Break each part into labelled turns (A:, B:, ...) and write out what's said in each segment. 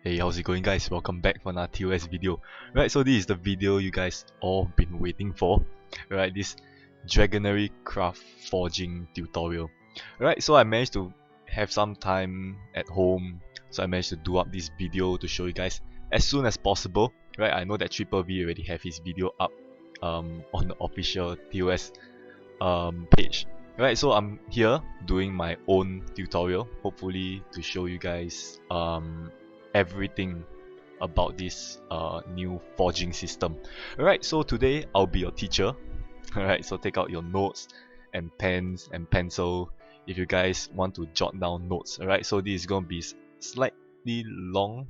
A: Hey, how's it going, guys? Welcome back for another TOS video. Right, so this is the video you guys all been waiting for. Right, this Dragonary craft forging tutorial. Right, so I managed to have some time at home, so I managed to do up this video to show you guys as soon as possible. Right, I know that Triple V already have his video up on the official TOS page. Right, so I'm here doing my own tutorial, hopefully to show you guys everything about this new forging system. Alright, so today I'll be your teacher. Alright, so take out your notes and pens and pencil if you guys want to jot down notes. Alright, so this is going to be slightly long,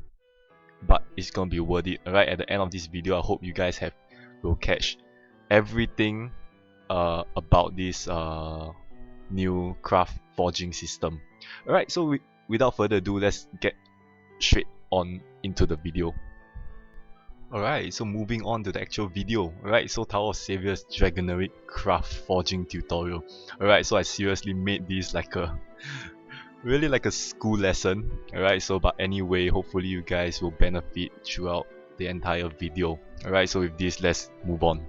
A: but it's going to be worth it. Alright, at the end of this video, I hope you guys will catch everything about this new craft forging system. Alright, so without further ado, let's get straight on into the video. Alright, so moving on to the actual video. Alright, so Tower of Xirius Dragonary craft forging tutorial. Alright, so I seriously made this like a really like a school lesson. Alright, so but anyway, hopefully you guys will benefit throughout the entire video. Alright, so with this, let's move on.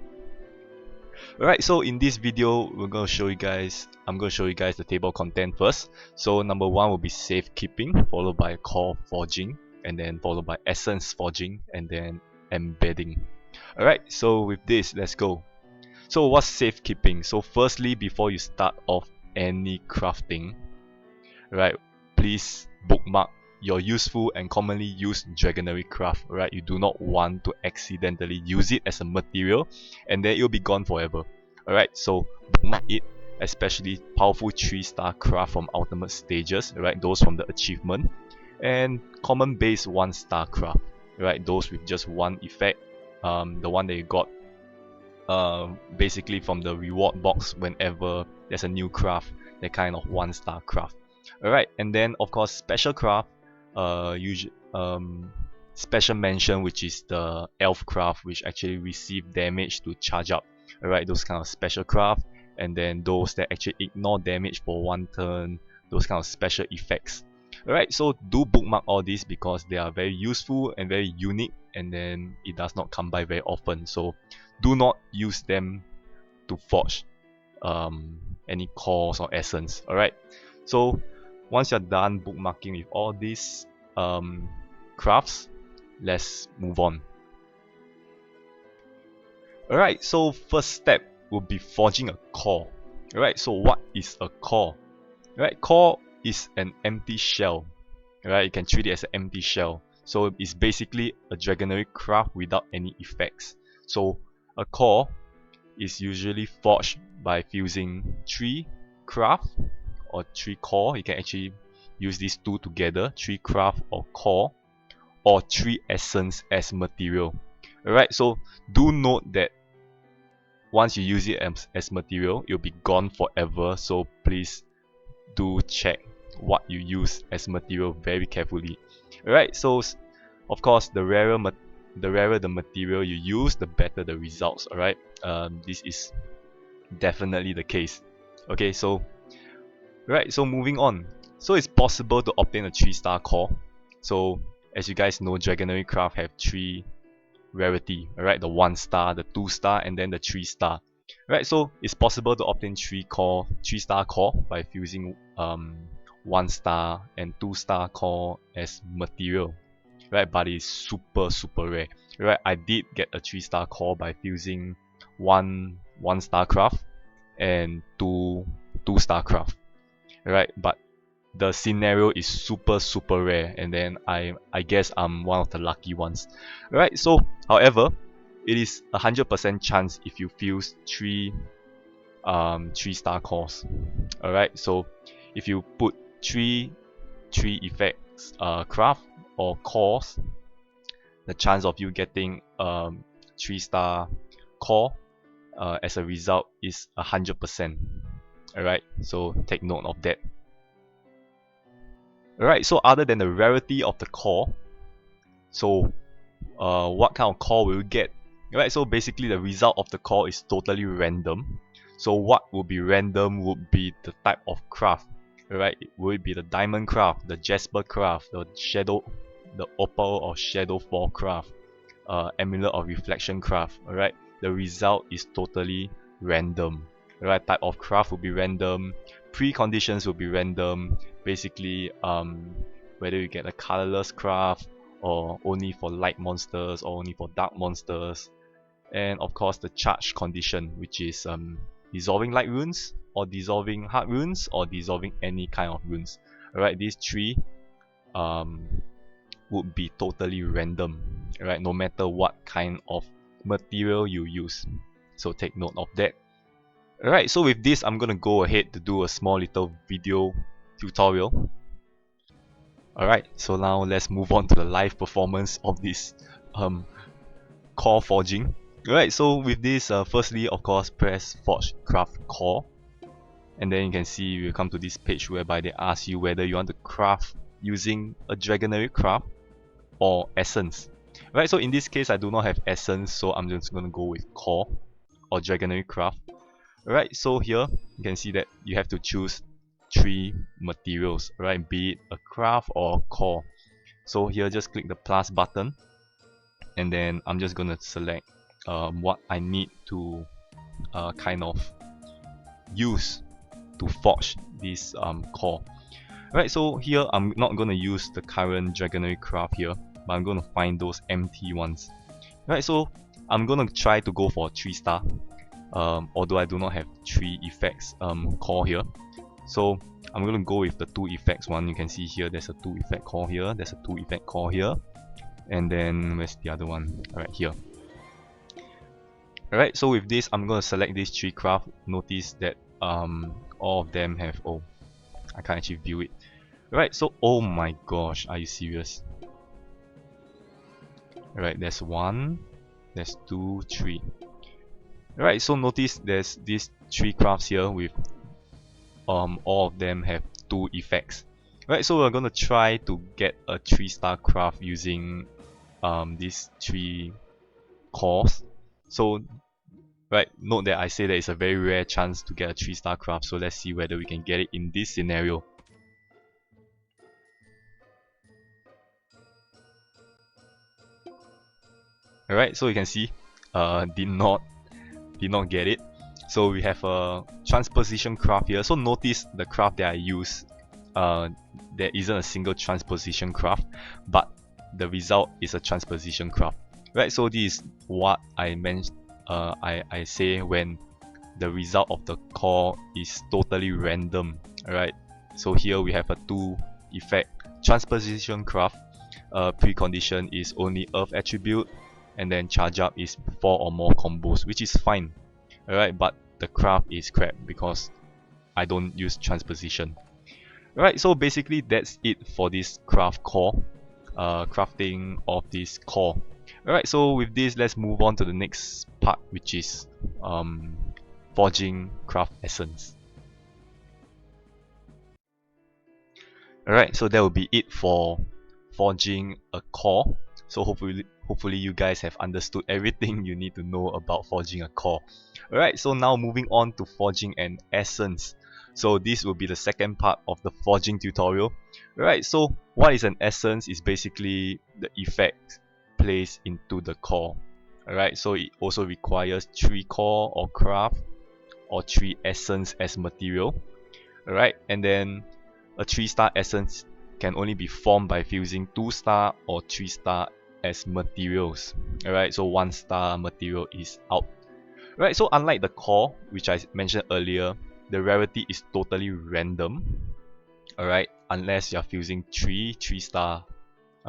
A: Alright, so in this video, I'm going to show you guys the table content first. So number 1 will be safekeeping, followed by core forging, and then followed by essence forging, and then embedding. Alright, so with this, let's go. So what's safekeeping? So firstly, before you start off any crafting, right, please bookmark your useful and commonly used Dragonary craft. Right, you do not want to accidentally use it as a material and then it'll be gone forever. Alright, so bookmark it, especially powerful 3-star craft from ultimate stages, right, those from the achievement, and common base 1-star craft, right, those with just one effect, the one that you got basically from the reward box whenever there's a new craft, that kind of 1-star craft. Alright, and then of course special craft, special mention, which is the elf craft, which actually receive damage to charge up. Alright, those kind of special craft, and then those that actually ignore damage for 1 turn, those kind of special effects. Alright, so do bookmark all these because they are very useful and very unique, and then it does not come by very often, so do not use them to forge any cores or essence. Alright, so once you're done bookmarking with all these crafts, let's move on. Alright, so first step will be forging a core. Alright, so what is a core? Alright, core is an empty shell. Alright, you can treat it as an empty shell. So it's basically a Dragonary craft without any effects. So a core is usually forged by fusing 3 craft or 3 core. You can actually use these two together, 3 craft or core, or 3 essence as material. Alright, so do note that once you use it as material, it'll be gone forever, so please do check what you use as material very carefully. Alright, so of course the rarer the material you use, the better the results. Alright, this is definitely the case. Okay, so right, so moving on. So it's possible to obtain a 3-star core. So as you guys know, Dragonary craft have 3 rarity. Alright, the 1-star, the 2-star, and then the 3-star. Right, so it's possible to obtain 3-star core by fusing 1-star and 2-star core as material. Right, but it's super rare. Right, I did get a 3-star core by fusing 1-star craft and 2-star craft. Right, but the scenario is super rare, and then I guess I'm one of the lucky ones. Right, so however, it is 100% chance if you fuse 3-star cores. Alright, so if you put 3 effects craft or cores, the chance of you getting 3-star core as a result is 100%. Alright, so take note of that. Alright, so other than the rarity of the core, so what kind of core will you get? Alright, so basically the result of the core is totally random. So what would be random would be the type of craft. Alright, will it be the diamond craft, the jasper craft, the the Opal or Shadow Fall craft, Amulet of Reflection craft, alright, the result is totally random. Alright, type of craft will be random, preconditions will be random, basically whether you get a colorless craft or only for light monsters or only for dark monsters, and of course the charge condition, which is dissolving light runes or dissolving hard runes or dissolving any kind of runes. Alright, these three would be totally random, right? No matter what kind of material you use. So take note of that. Alright, so with this, I'm gonna go ahead to do a small little video tutorial. Alright, so now let's move on to the live performance of this core forging. Alright, so with this, firstly, of course, press Forge Craft Core. And then you can see you come to this page whereby they ask you whether you want to craft using a Dragonary craft or essence. Right, so in this case I do not have essence, so I'm just gonna go with core or Dragonary craft. Alright, so here you can see that you have to choose 3 materials, right? Be it a craft or a core. So here just click the plus button, and then I'm just gonna select what I need to kind of use to forge this core. Right, so here I'm not gonna use the current Dragonary craft here, but I'm gonna find those empty ones. Right, so I'm gonna try to go for a 3-star, although I do not have 3 effects core here. So I'm gonna go with the 2 effects one. You can see here there's a 2 effect core here, there's a 2 effect core here, and then where's the other one? Alright, here. Alright, so with this I'm gonna select these 3 craft. Notice that all of them have, oh, I can't actually view it. Right, so oh my gosh, are you serious? Alright, there's 1, there's 2, 3. Alright, so notice there's these 3 crafts here with all of them have 2 effects. Right, so we're gonna try to get a 3-star craft using these 3 cores. So right, note that I say that it's a very rare chance to get a 3-star craft, so let's see whether we can get it in this scenario. Alright, so you can see did not get it. So we have a transposition craft here. So notice the craft that I use, there isn't a single transposition craft, but the result is a transposition craft. Right, so this is what I mentioned. I say when the result of the core is totally random. Alright, so here we have a 2 effect transposition craft. Precondition is only earth attribute, and then charge up is 4 or more combos, which is fine. Alright, but the craft is crap because I don't use transposition. Alright, so basically that's it for this craft core, crafting of this core. Alright, so with this, let's move on to the next part, which is forging craft essence. Alright, so that will be it for forging a core. So hopefully you guys have understood everything you need to know about forging a core. Alright, so now moving on to forging an essence. So this will be the second part of the forging tutorial. Alright, so what is an essence is basically the effect placed into the core. Alright, so it also requires 3 core or craft or 3 essence as material. Alright, and then a 3-star essence can only be formed by fusing 2-star or 3-star as materials. Alright, so 1-star material is out. Right, so unlike the core, which I mentioned earlier, the rarity is totally random. Alright, unless you're fusing 3-star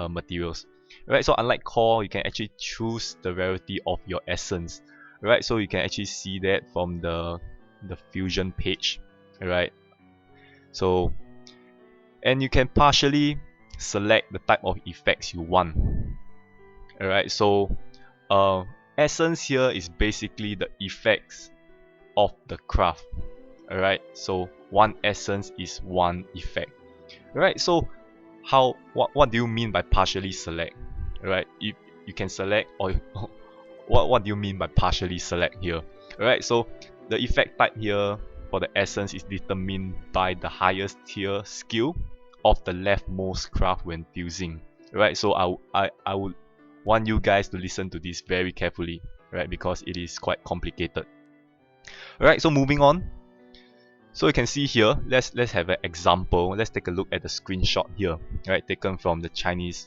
A: materials. Right, so unlike core, you can actually choose the rarity of your essence. Right, so you can actually see that from the fusion page. Alright, so and you can partially select the type of effects you want. Alright, so essence here is basically the effects of the craft. Alright, so 1 essence is 1 effect. Alright, so what do you mean by partially select? Alright, you can select, or what do you mean by partially select here? Alright, so the effect type here for the essence is determined by the highest tier skill of the leftmost craft when fusing. right? So I would want you guys to listen to this very carefully, right? Because it is quite complicated. Alright, so moving on. So you can see here, let's have an example. Let's take a look at the screenshot here, right? Taken from the Chinese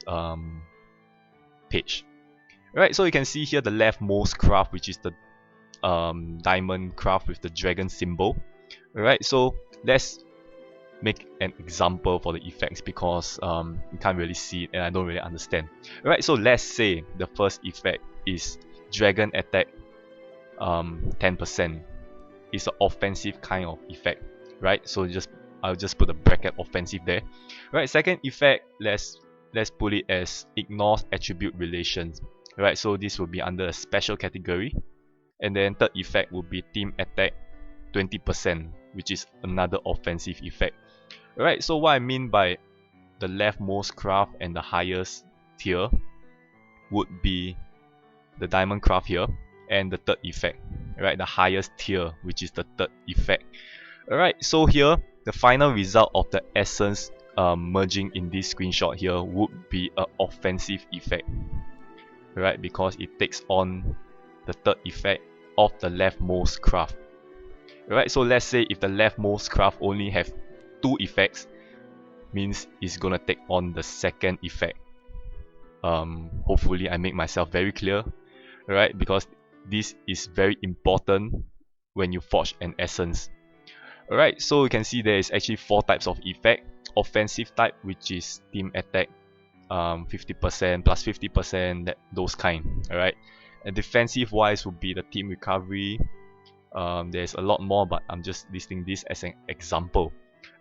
A: page. Right, so you can see here the leftmost craft, which is the diamond craft with the dragon symbol. Alright, so let's make an example for the effects because you can't really see it and I don't really understand. Alright, so let's say the first effect is dragon attack 10%. It's an offensive kind of effect, right? So I'll just put a bracket offensive there. Right, second effect, let's put it as ignores attribute relations. Right, so this will be under a special category. And then third effect will be team attack 20%, which is another offensive effect. Alright, so what I mean by the leftmost craft and the highest tier would be the diamond craft here and the third effect, right? The highest tier, which is the third effect. Alright, so here the final result of the essence merging in this screenshot here would be an offensive effect, right? Because it takes on the third effect of the leftmost craft. Right, so let's say if the leftmost craft only have 2 effects, means it's gonna take on the second effect. Hopefully I make myself very clear, right? Because this is very important when you forge an essence. Alright, so you can see there is actually 4 types of effect. Offensive type, which is team attack 50% plus 50%, those kind. Alright, and defensive wise would be the team recovery. There's a lot more, but I'm just listing this as an example.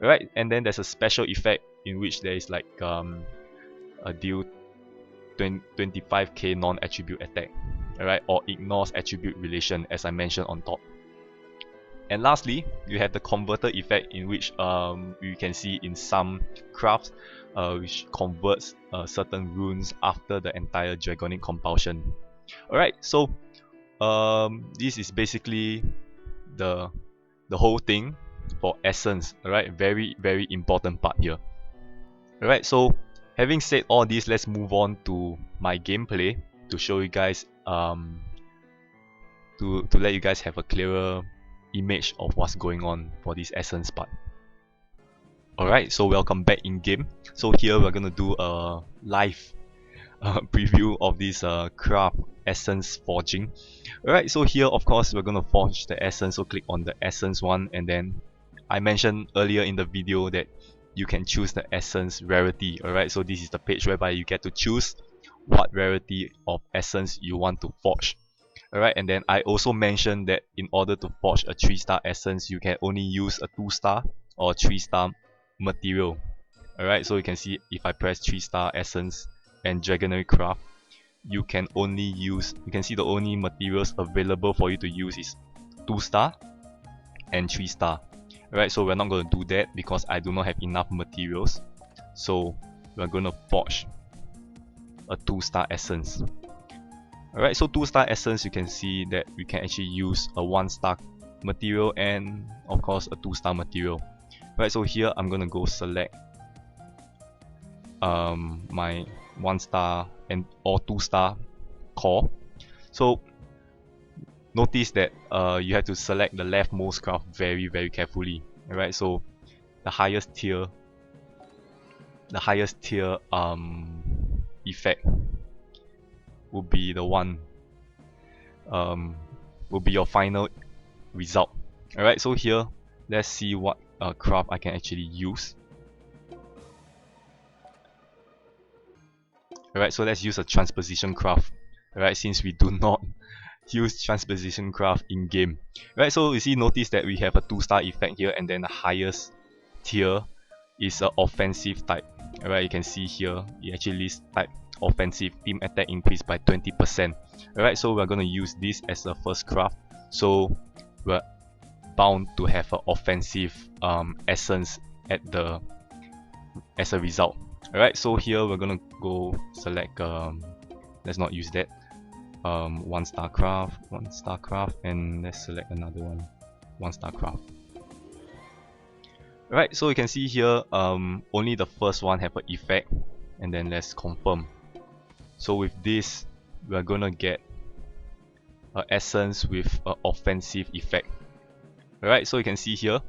A: Alright, and then there's a special effect in which there is like a deal 25k non-attribute attack, alright, or ignores attribute relation, as I mentioned on top. And lastly, you have the converter effect, in which you can see in some crafts which converts certain runes after the entire dragonic compulsion. Alright, so this is basically the whole thing for essence. Alright, very important part here. Alright, so having said all this, let's move on to my gameplay to show you guys to let you guys have a clearer image of what's going on for this essence part. Alright, so welcome back in game. So here we're gonna do a live preview of this craft essence forging. Alright, so here of course we're gonna forge the essence, so click on the essence one, and then I mentioned earlier in the video that you can choose the essence rarity. Alright, so this is the page whereby you get to choose what rarity of essence you want to forge. Alright, and then I also mentioned that in order to forge a 3-star essence, you can only use a 2-star or 3-star material. Alright, so you can see if I press 3-star essence and Dragonary craft, you can see the only materials available for you to use is 2-star and 3-star. Alright, so we're not going to do that because I do not have enough materials. So we're going to forge a 2-star essence. Alright, so 2-star essence, you can see that we can actually use a 1-star material and of course a 2-star material. Right, so here I'm gonna go select my 1-star and or 2-star core. So notice that you have to select the leftmost craft very carefully. Alright, so the highest tier effect will be the one will be your final result. Alright, so here let's see what craft I can actually use. Alright, so let's use a transposition craft. Alright, since we do not use transposition craft in game. Right, so you see, notice that we have a 2-star effect here, and then the highest tier is an offensive type. Alright, you can see here it actually lists type offensive, team attack increased by 20%. Alright, so we're gonna use this as the first craft, so we're bound to have an offensive essence as a result. Alright, so here we're gonna go select let's not use that, 1-star craft, and let's select another one, 1-star craft. Alright, so you can see here only the first one have an effect, and then let's confirm. So with this, we're gonna get an essence with an offensive effect. Alright, so you can see here,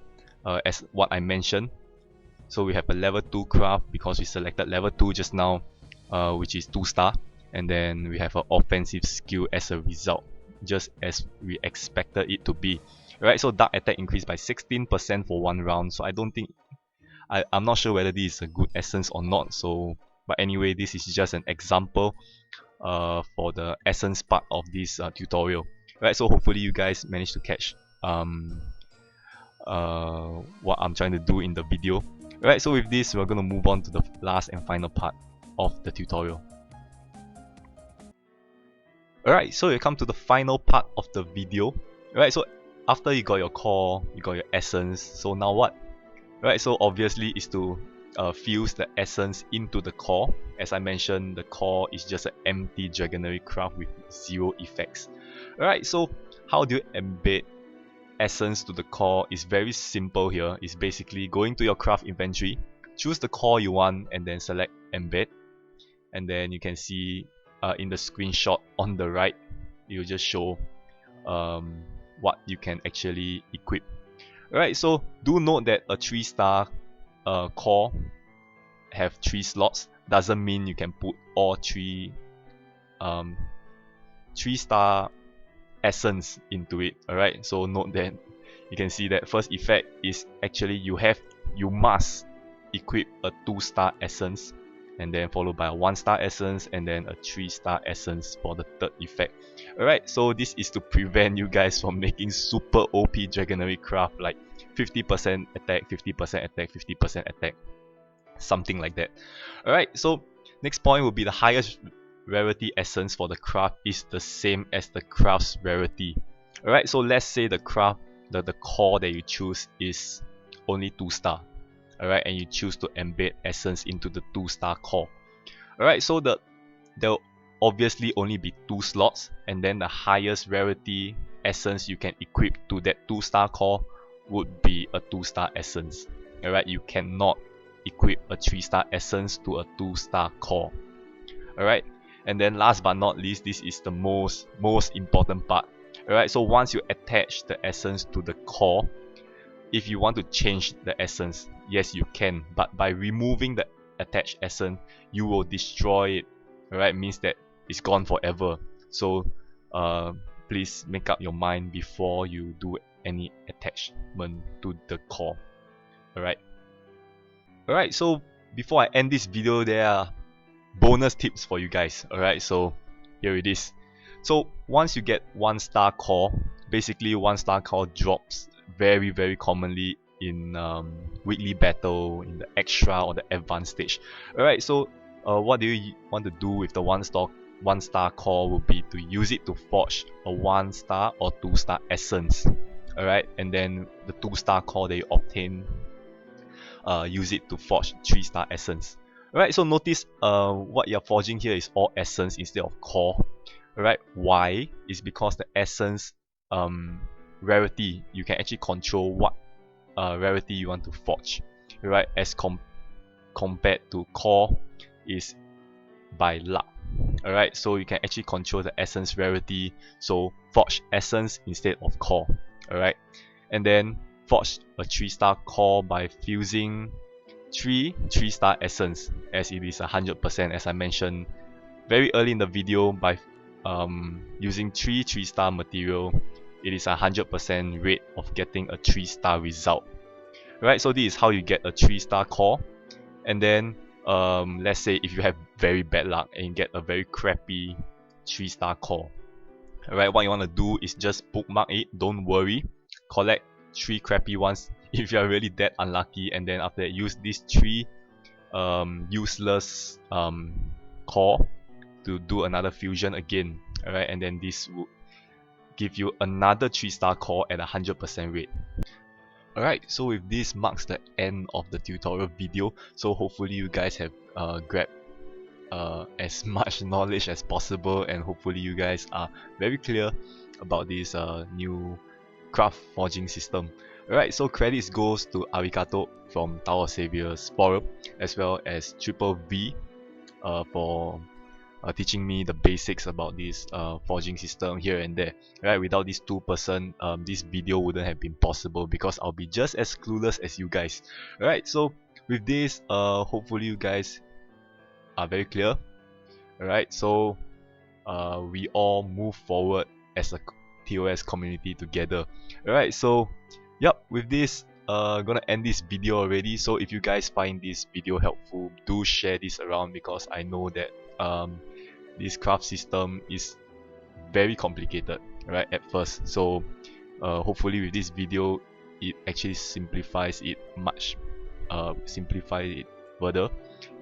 A: as what I mentioned, so we have a level 2 craft because we selected level 2 just now, which is 2 star, and then we have an offensive skill as a result, just as we expected it to be. Alright, so dark attack increased by 16% for 1 round, so I don't think, I'm not sure whether this is a good essence or not, so but anyway, this is just an example for the essence part of this tutorial. Right, so hopefully you guys managed to catch what I'm trying to do in the video. Right, so with this, we're going to move on to the last and final part of the tutorial. Alright, so we come to the final part of the video. Right, so after you got your core, you got your essence, so now what? Right, so obviously is to fuse the essence into the core. As I mentioned, the core is just an empty Dragonary craft with 0 effects. Alright, so how do you embed essence to the core? Is very simple here. It's basically going to your craft inventory, choose the core you want, and then select embed. And then you can see in the screenshot on the right, it will just show what you can actually equip. Alright, so do note that a 3-star core have 3 slots. Doesn't mean you can put all 3-star essence into it. Alright, so note that you can see that first effect is actually you must equip a 2-star essence, and then followed by a 1-star essence, and then a 3-star essence for the third effect. Alright, so this is to prevent you guys from making super OP Dragonary craft like 50% attack, 50% attack, 50% attack, something like that. Alright, so next point will be the highest rarity essence for the craft is the same as the craft's rarity. Alright, so let's say the craft, the core that you choose is only 2-star. Alright, and you choose to embed essence into the 2-star core. Alright, so there'll obviously only be 2 slots, and then the highest rarity essence you can equip to that 2-star core would be a 2-star essence. Alright, you cannot equip a 3-star essence to a 2-star core. Alright, and then last but not least, this is the most important part. Alright, so once you attach the essence to the core, if you want to change the essence, yes you can, but by removing the attached essence, you will destroy it. Alright, means that it's gone forever. So please make up your mind before you do any attachment to the core. Alright, so before I end this video, there are bonus tips for you guys. Alright, so here it is. So once you get 1-star core, basically 1-star core drops very commonly in weekly battle, in the extra or the advanced stage. Alright, so what do you want to do with the 1-star core will be to use it to forge a 1-star or 2-star essence. Alright, and then the 2-star core that you obtain, use it to forge 3-star essence. Alright, so notice what you're forging here is all essence instead of core. Alright, why? Is because the essence rarity, you can actually control what rarity you want to forge. Alright, as compared to core is by luck. Alright, so you can actually control the essence rarity, so forge essence instead of core. Alright, and then forge a 3-star core by fusing 3-star essence, as it is 100%, as I mentioned very early in the video. By using 3-star material, it is 100% rate of getting a 3-star result. Right, so this is how you get a 3-star core. And then let's say if you have very bad luck and you get a very crappy 3-star core. Alright, what you want to do is just bookmark it, don't worry, collect 3 crappy ones if you are really that unlucky, and then after that use these 3 useless core to do another fusion again. Alright, and then this will give you another 3-star core at 100% rate. Alright, so with this marks the end of the tutorial video. So hopefully you guys have grabbed as much knowledge as possible, and hopefully you guys are very clear about this new craft forging system. Alright, so credits goes to Arigato from Tower of Savior's forum, as well as Triple V for teaching me the basics about this forging system here and there. Right, without this two-person, this video wouldn't have been possible because I'll be just as clueless as you guys. Alright, so with this, hopefully you guys are very clear. Alright, so we all move forward as a TOS community together. Alright, so yep, with this, gonna end this video already. So if you guys find this video helpful, do share this around because I know that this craft system is very complicated, right, at first. So hopefully with this video, it actually simplifies it further,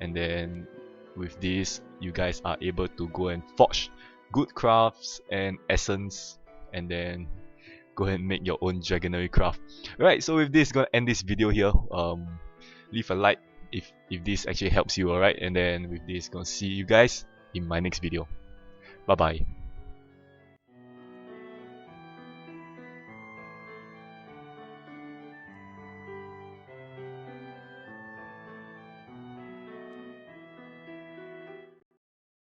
A: and then with this, you guys are able to go and forge good crafts and essence, and then go ahead and make your own Dragonary craft. Alright, so with this, gonna end this video here. Leave a like if this actually helps you, alright, and then with this, gonna see you guys in my next video. Bye bye.